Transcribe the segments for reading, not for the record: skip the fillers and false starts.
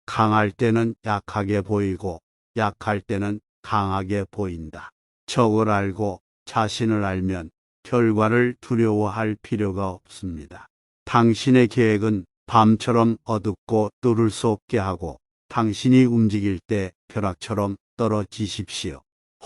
강할 때는 약하게 보이고 약할 때는 강하게 보인다. 적을 알고 자신을 알면 결과를 두려워할 필요가 없습니다. 당신의 계획은 밤처럼 어둡고 뚫을 수 없게 하고 당신이 움직일 때 벼락처럼 떨어지십시오.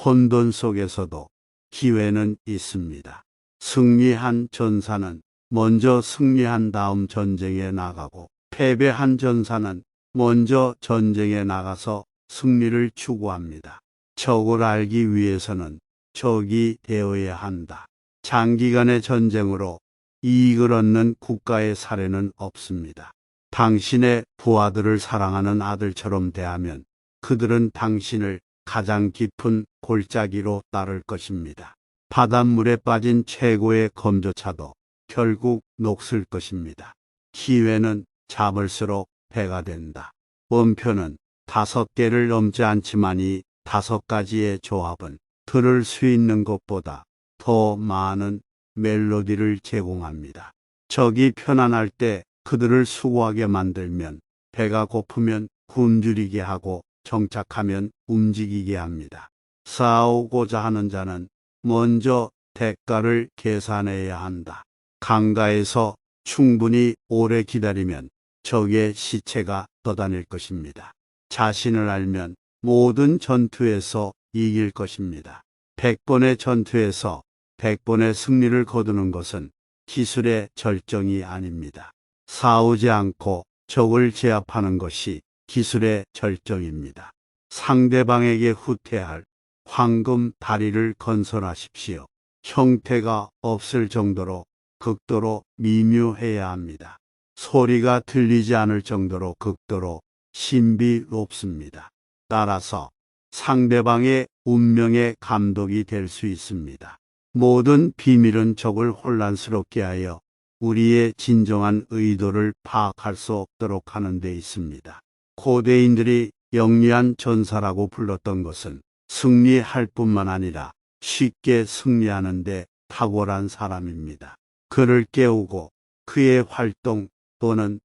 혼돈 속에서도 기회는 있습니다. 승리한 전사는 먼저 승리한 다음 전쟁에 나가고 패배한 전사는 먼저 전쟁에 나가서 승리를 추구합니다. 적을 알기 위해서는 적이 되어야 한다. 장기간의 전쟁으로 이익을 얻는 국가의 사례는 없습니다. 당신의 부하들을 사랑하는 아들처럼 대하면 그들은 당신을 가장 깊은 골짜기로 따를 것입니다. 바닷물에 빠진 최고의 검조차도 결국 녹슬 것입니다. 기회는 잡을수록 배가 된다. 원표는 5개를 넘지 않지만 이 5가지의 조합은 들을 수 있는 것보다 더 많은 멜로디를 제공합니다. 적이 편안할 때 그들을 수고하게 만들면 배가 고프면 굶주리게 하고 정착하면 움직이게 합니다. 싸우고자 하는 자는 먼저 대가를 계산해야 한다. 강가에서 충분히 오래 기다리면 적의 시체가 떠다닐 것입니다. 자신을 알면 모든 전투에서 이길 것입니다. 100번의 전투에서 100번의 승리를 거두는 것은 기술의 절정이 아닙니다. 싸우지 않고 적을 제압하는 것이 기술의 절정입니다. 상대방에게 후퇴할 황금 다리를 건설하십시오. 형태가 없을 정도로 극도로 미묘해야 합니다. 소리가 들리지 않을 정도로 극도로 신비롭습니다. 따라서 상대방의 운명의 감독이 될 수 있습니다. 모든 비밀은 적을 혼란스럽게 하여 우리의 진정한 의도를 파악할 수 없도록 하는 데 있습니다. 고대인들이 영리한 전사라고 불렀던 것은 승리할 뿐만 아니라 쉽게 승리하는 데 탁월한 사람입니다. 그를 깨우고 그의 활동 또는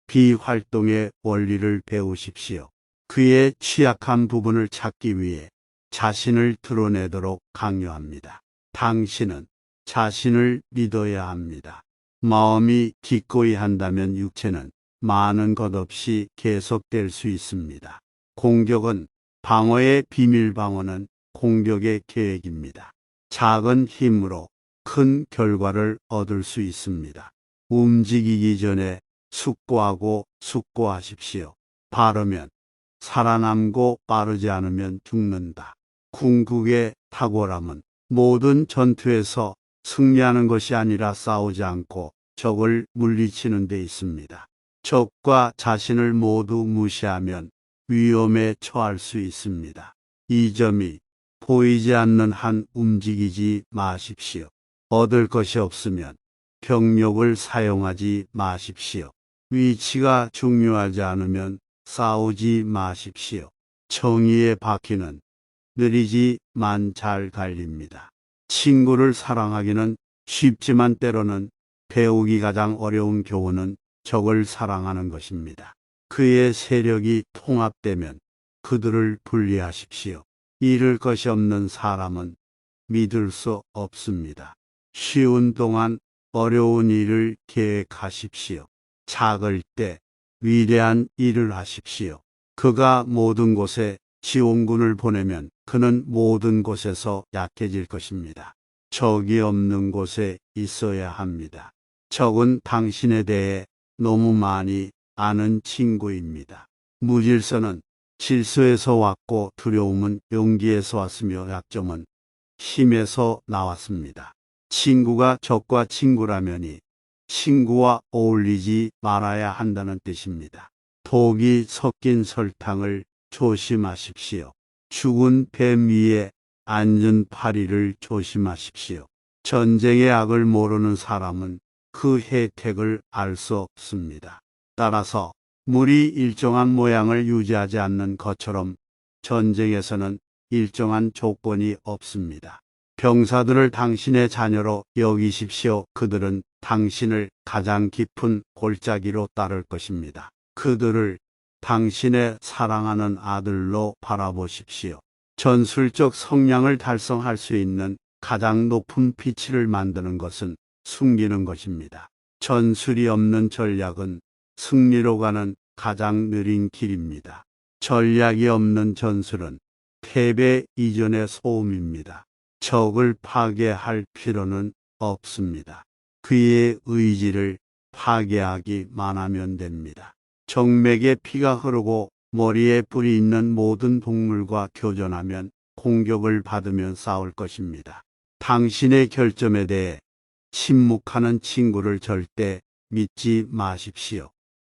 비활동의 원리를 배우십시오. 그의 취약한 부분을 찾기 위해 자신을 드러내도록 강요합니다. 당신은 자신을 믿어야 합니다. 마음이 기꺼이 한다면 육체는 많은 것 없이 계속될 수 있습니다. 공격은 방어의 비밀, 방어는 공격의 계획입니다. 작은 힘으로 큰 결과를 얻을 수 있습니다. 움직이기 전에 숙고하고 숙고하십시오. 바르면 살아남고 빠르지 않으면 죽는다. 궁극의 탁월함은 모든 전투에서 승리하는 것이 아니라 싸우지 않고 적을 물리치는 데 있습니다. 적과 자신을 모두 무시하면 위험에 처할 수 있습니다. 이 점이 보이지 않는 한 움직이지 마십시오. 얻을 것이 없으면 병력을 사용하지 마십시오. 위치가 중요하지 않으면 싸우지 마십시오. 정의의 바퀴는 느리지만 잘 달립니다. 친구를 사랑하기는 쉽지만 때로는 배우기 가장 어려운 교훈은 적을 사랑하는 것입니다. 그의 세력이 통합되면 그들을 분리하십시오. 잃을 것이 없는 사람은 믿을 수 없습니다. 쉬운 동안 어려운 일을 계획하십시오. 작을 때 위대한 일을 하십시오. 그가 모든 곳에 지원군을 보내면 그는 모든 곳에서 약해질 것입니다. 적이 없는 곳에 있어야 합니다. 적은 당신에 대해 너무 많이 아는 친구입니다. 무질서는 질서에서 왔고 두려움은 용기에서 왔으며 약점은 힘에서 나왔습니다. 친구가 적과 친구라면이 친구와 어울리지 말아야 한다는 뜻입니다. 독이 섞인 설탕을 조심하십시오. 죽은 뱀 위에 앉은 파리를 조심하십시오. 전쟁의 악을 모르는 사람은 그 혜택을 알 수 없습니다. 따라서 물이 일정한 모양을 유지하지 않는 것처럼 전쟁에서는 일정한 조건이 없습니다. 병사들을 당신의 자녀로 여기십시오. 그들은 당신을 가장 깊은 골짜기로 따를 것입니다. 그들을 당신의 사랑하는 아들로 바라보십시오. 전술적 성량을 달성할 수 있는 가장 높은 피치를 만드는 것은 숨기는 것입니다. 전술이 없는 전략은 승리로 가는 가장 느린 길입니다. 전략이 없는 전술은 패배 이전의 소음입니다. 적을 파괴할 필요는 없습니다. 그의 의지를 파괴하기만 하면 됩니다. 정맥에 피가 흐르고 머리에 뿔이 있는 모든 동물과 교전하면 공격을 받으면 싸울 것입니다. 당신의 결점에 대해 침묵하는 친구를 절대 믿지 마십시오.